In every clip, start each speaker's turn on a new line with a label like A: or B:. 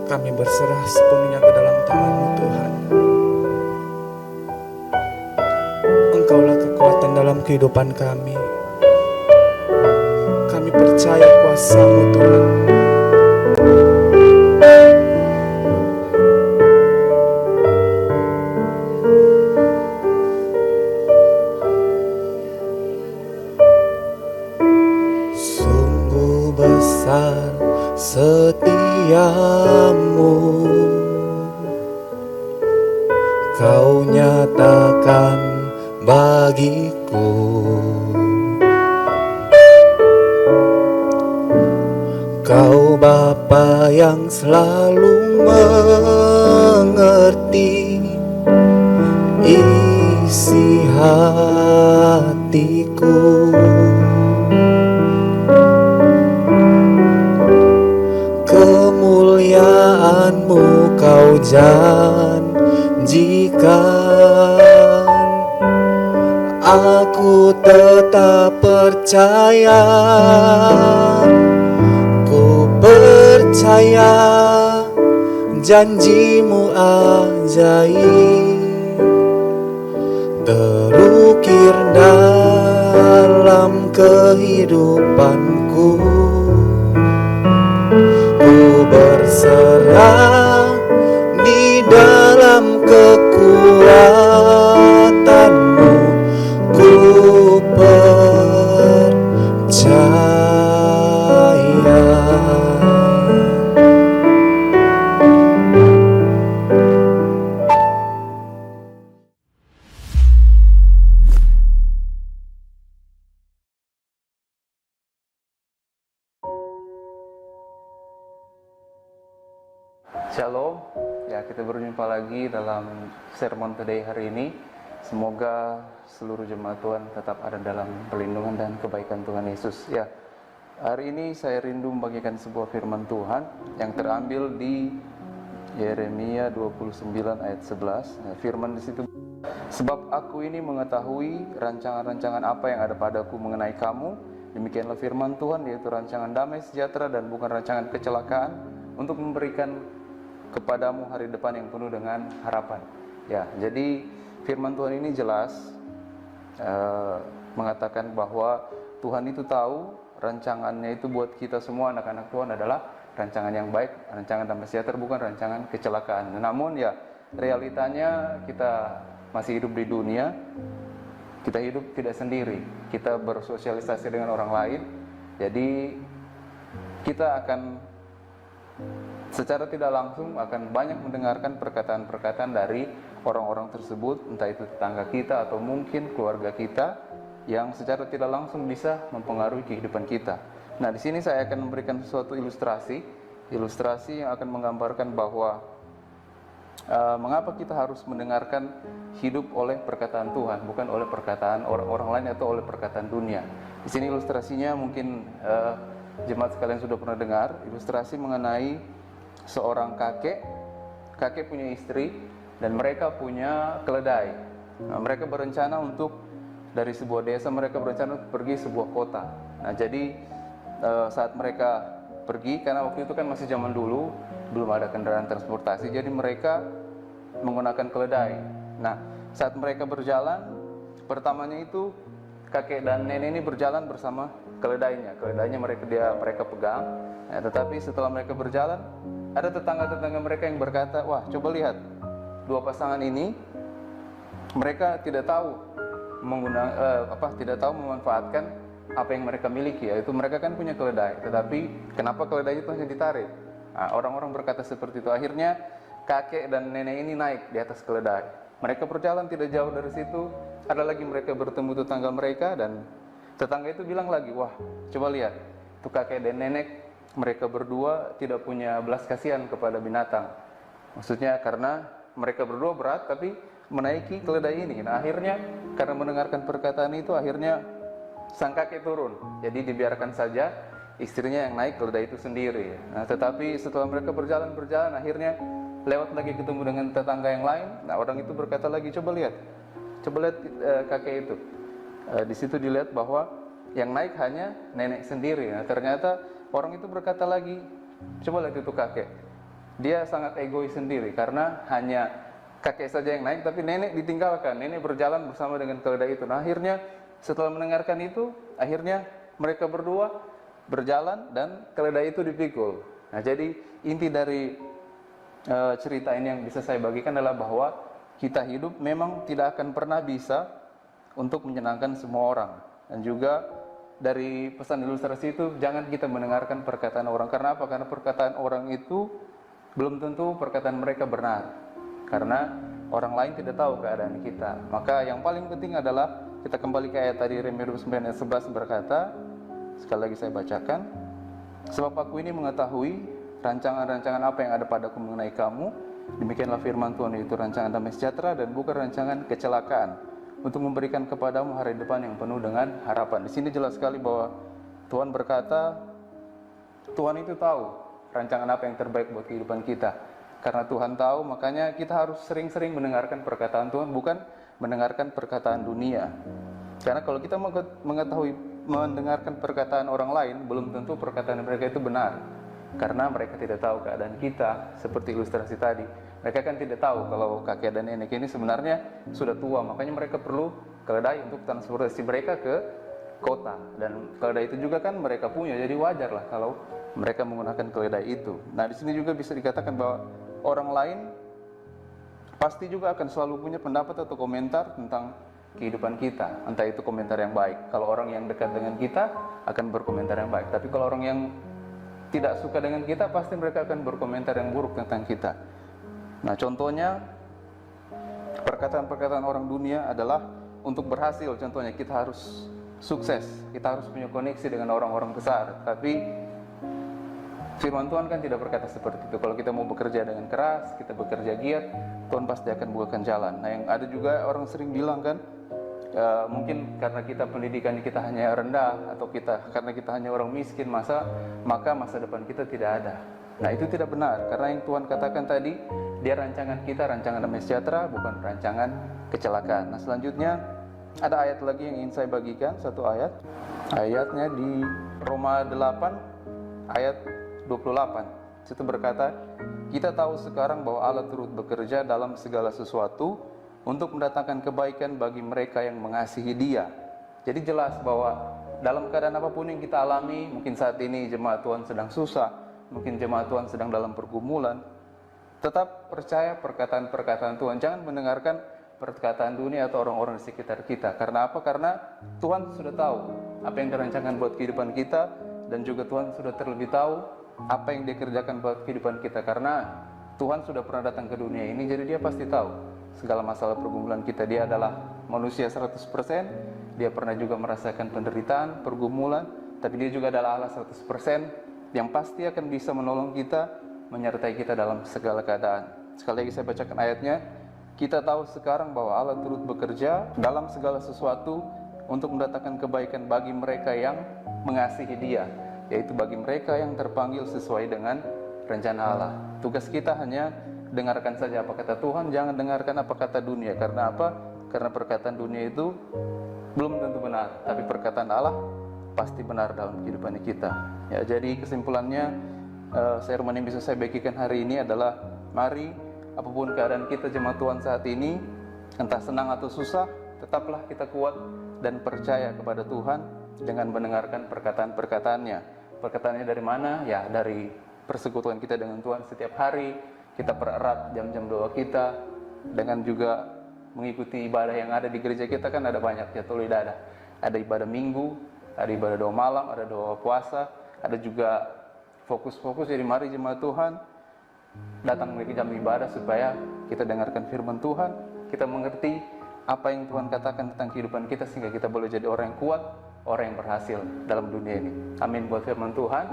A: Kami berserah sepenuhnya ke dalam tangan-Mu Tuhan. Engkaulah kekuatan dalam kehidupan kami. Kami percaya kuasa-Mu Tuhan. Sungguh besar setiamu, Kau nyatakan bagiku. Kau Bapa yang selalu mengerti isi hatiku. Kemuliaan-Mu Kau janjikan, aku tetap percaya. Ku percaya janji-Mu ajaib, terukir dalam kehidupanku. Ku berserah di dalam kekuatan-Mu, ku percaya.
B: Shalom, ya kita berjumpa lagi dalam sermon today hari ini. Semoga seluruh jemaat Tuhan tetap ada dalam perlindungan dan kebaikan Tuhan Yesus. Ya, hari ini saya rindu membagikan sebuah firman Tuhan yang terambil di Yeremia 29 ayat 11. Nah, firman di situ, sebab aku ini mengetahui rancangan-rancangan apa yang ada padaku mengenai kamu. Demikianlah firman Tuhan, yaitu rancangan damai sejahtera dan bukan rancangan kecelakaan, untuk memberikan kepadamu hari depan yang penuh dengan harapan. Ya, jadi firman Tuhan ini jelas mengatakan bahwa Tuhan itu tahu rancangannya itu buat kita semua anak-anak Tuhan adalah rancangan yang baik, rancangan damai sejahtera, bukan rancangan kecelakaan. Namun ya realitanya kita masih hidup di dunia, kita hidup tidak sendiri, kita bersosialisasi dengan orang lain. Jadi kita akan secara tidak langsung akan banyak mendengarkan perkataan-perkataan dari orang-orang tersebut, entah itu tetangga kita atau mungkin keluarga kita, yang secara tidak langsung bisa mempengaruhi kehidupan kita. Nah, di sini saya akan memberikan suatu ilustrasi yang akan menggambarkan bahwa mengapa kita harus mendengarkan hidup oleh perkataan Tuhan, bukan oleh perkataan orang-orang lain atau oleh perkataan dunia. Di sini ilustrasinya mungkin jemaat sekalian sudah pernah dengar, ilustrasi mengenai seorang kakek punya istri dan mereka punya keledai. Nah, mereka berencana untuk dari sebuah desa mereka berencana untuk pergi sebuah kota. Nah, jadi saat mereka pergi, karena waktu itu kan masih zaman dulu, belum ada kendaraan transportasi, jadi mereka menggunakan keledai. Nah, saat mereka berjalan, pertamanya itu kakek dan nenek ini berjalan bersama keledainya mereka pegang. Nah, tetapi setelah mereka berjalan, ada tetangga-tetangga mereka yang berkata, wah, coba lihat dua pasangan ini, mereka tidak tahu memanfaatkan apa yang mereka miliki, yaitu mereka kan punya keledai, tetapi kenapa keledai itu hanya ditarik? Nah, orang-orang berkata seperti itu. Akhirnya kakek dan nenek ini naik di atas keledai. Mereka berjalan tidak jauh dari situ, ada lagi mereka bertemu tetangga mereka, dan tetangga itu bilang lagi, wah, coba lihat, itu kakek dan nenek, mereka berdua tidak punya belas kasihan kepada binatang. Maksudnya karena mereka berdua berat tapi menaiki keledai ini. Nah, akhirnya karena mendengarkan perkataan itu, akhirnya sang kakek turun. Jadi dibiarkan saja istrinya yang naik keledai itu sendiri. Nah, tetapi setelah mereka berjalan, akhirnya lewat lagi ketemu dengan tetangga yang lain. Nah, orang itu berkata lagi, coba lihat kakek itu. Di situ dilihat bahwa yang naik hanya nenek sendiri. Nah, ternyata orang itu berkata lagi, coba lihat itu kakek. dia sangat egois sendiri karena hanya kakek saja yang naik, tapi nenek ditinggalkan. Nenek berjalan bersama dengan keledai itu. Nah, akhirnya setelah mendengarkan itu, akhirnya mereka berdua berjalan dan keledai itu dipikul. Nah, jadi inti dari cerita ini yang bisa saya bagikan adalah bahwa kita hidup memang tidak akan pernah bisa untuk menyenangkan semua orang. Dan juga dari pesan ilustrasi itu, jangan kita mendengarkan perkataan orang. Karena apa? Karena perkataan orang itu belum tentu perkataan mereka benar. Karena orang lain tidak tahu keadaan kita. Maka yang paling penting adalah kita kembali ke ayat tadi, Remius 9 ayat 11 berkata, sekali lagi saya bacakan, sebab aku ini mengetahui rancangan-rancangan apa yang ada padaku mengenai kamu, demikianlah firman Tuhan, yaitu rancangan damai sejahtera dan bukan rancangan kecelakaan, untuk memberikan kepadamu hari depan yang penuh dengan harapan. Di sini jelas sekali bahwa Tuhan berkata, Tuhan itu tahu rancangan apa yang terbaik buat kehidupan kita. Karena Tuhan tahu, makanya kita harus sering-sering mendengarkan perkataan Tuhan, bukan mendengarkan perkataan dunia. Karena kalau kita mendengarkan perkataan orang lain, belum tentu perkataan mereka itu benar. Karena mereka tidak tahu keadaan kita, seperti ilustrasi tadi. Mereka kan tidak tahu kalau kakek dan nenek ini sebenarnya sudah tua, makanya mereka perlu keledai untuk transportasi mereka ke kota. Dan keledai itu juga kan mereka punya, jadi wajar lah kalau mereka menggunakan keledai itu. Nah, di sini juga bisa dikatakan bahwa orang lain pasti juga akan selalu punya pendapat atau komentar tentang kehidupan kita, entah itu komentar yang baik. Kalau orang yang dekat dengan kita akan berkomentar yang baik, tapi kalau orang yang tidak suka dengan kita, pasti mereka akan berkomentar yang buruk tentang kita. Nah, contohnya perkataan-perkataan orang dunia adalah untuk berhasil. Contohnya kita harus sukses, kita harus punya koneksi dengan orang-orang besar. Tapi firman Tuhan kan tidak berkata seperti itu. Kalau kita mau bekerja dengan keras, kita bekerja giat, Tuhan pasti akan bukakan jalan. Nah, yang ada juga orang sering bilang kan, mungkin karena kita pendidikan kita hanya rendah, atau karena kita hanya orang miskin, maka masa depan kita tidak ada. Nah, itu tidak benar, karena yang Tuhan katakan tadi, Dia rancangan kita, rancangan damai sejahtera, bukan rancangan kecelakaan. Nah, selanjutnya ada ayat lagi yang ingin saya bagikan, satu ayat. Ayatnya di Roma 8 ayat 28. Situ berkata, kita tahu sekarang bahwa Allah turut bekerja dalam segala sesuatu untuk mendatangkan kebaikan bagi mereka yang mengasihi Dia. Jadi jelas bahwa dalam keadaan apapun yang kita alami, mungkin saat ini jemaat Tuhan sedang susah, mungkin jemaat Tuhan sedang dalam pergumulan, tetap percaya perkataan-perkataan Tuhan. Jangan mendengarkan perkataan dunia atau orang-orang di sekitar kita. Karena apa? Karena Tuhan sudah tahu apa yang dirancangkan buat kehidupan kita, dan juga Tuhan sudah terlebih tahu apa yang Dia kerjakan buat kehidupan kita. Karena Tuhan sudah pernah datang ke dunia ini, jadi Dia pasti tahu segala masalah pergumulan kita. Dia adalah manusia 100%, Dia pernah juga merasakan penderitaan, pergumulan, tapi Dia juga adalah Allah 100% yang pasti akan bisa menolong kita, menyertai kita dalam segala keadaan. Sekali lagi saya bacakan ayatnya. Kita tahu sekarang bahwa Allah turut bekerja dalam segala sesuatu untuk mendatangkan kebaikan bagi mereka yang mengasihi Dia, yaitu bagi mereka yang terpanggil sesuai dengan rencana Allah. Tugas kita hanya dengarkan saja apa kata Tuhan, jangan dengarkan apa kata dunia. Karena apa? Karena perkataan dunia itu belum tentu benar, tapi perkataan Allah pasti benar dalam kehidupan kita. Ya, jadi kesimpulannya, sermon yang bisa saya bagikan hari ini adalah, mari apapun keadaan kita jemaat Tuhan saat ini, entah senang atau susah, tetaplah kita kuat dan percaya kepada Tuhan dengan mendengarkan perkataan-perkataannya. Perkataannya dari mana? Ya, dari persekutuan kita dengan Tuhan setiap hari. Kita pererat jam-jam doa kita, dengan juga mengikuti ibadah yang ada di gereja kita. Kan ada banyak jadwal ibadah. Ada ibadah minggu, ada ibadah doa malam, ada doa puasa, ada juga fokus-fokus. Jadi mari jemaat Tuhan datang ke jam ibadah supaya kita dengarkan firman Tuhan, kita mengerti apa yang Tuhan katakan tentang kehidupan kita, sehingga kita boleh jadi orang yang kuat, orang yang berhasil dalam dunia ini. Amin buat firman Tuhan.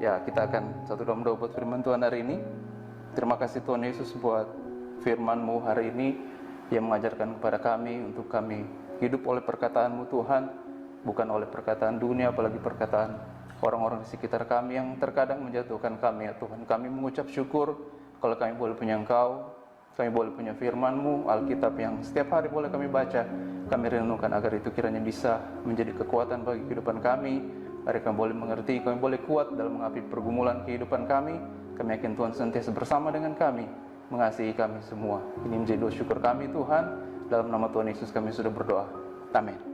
B: Ya, kita akan satu doa buat firman Tuhan hari ini. Terima kasih Tuhan Yesus buat firman-Mu hari ini yang mengajarkan kepada kami untuk kami hidup oleh perkataan-Mu Tuhan, bukan oleh perkataan dunia, apalagi perkataan orang-orang di sekitar kami yang terkadang menjatuhkan kami. Ya Tuhan, kami mengucap syukur kalau kami boleh punya Engkau, kami boleh punya firman-Mu, Alkitab yang setiap hari boleh kami baca, kami renungkan agar itu kiranya bisa menjadi kekuatan bagi kehidupan kami, agar kami boleh mengerti, kami boleh kuat dalam menghadapi pergumulan kehidupan kami, Kami yakin Tuhan senantiasa bersama dengan kami, mengasihi kami semua. Ini menjadi doa syukur kami Tuhan. Dalam nama Tuhan Yesus kami sudah berdoa. Amin.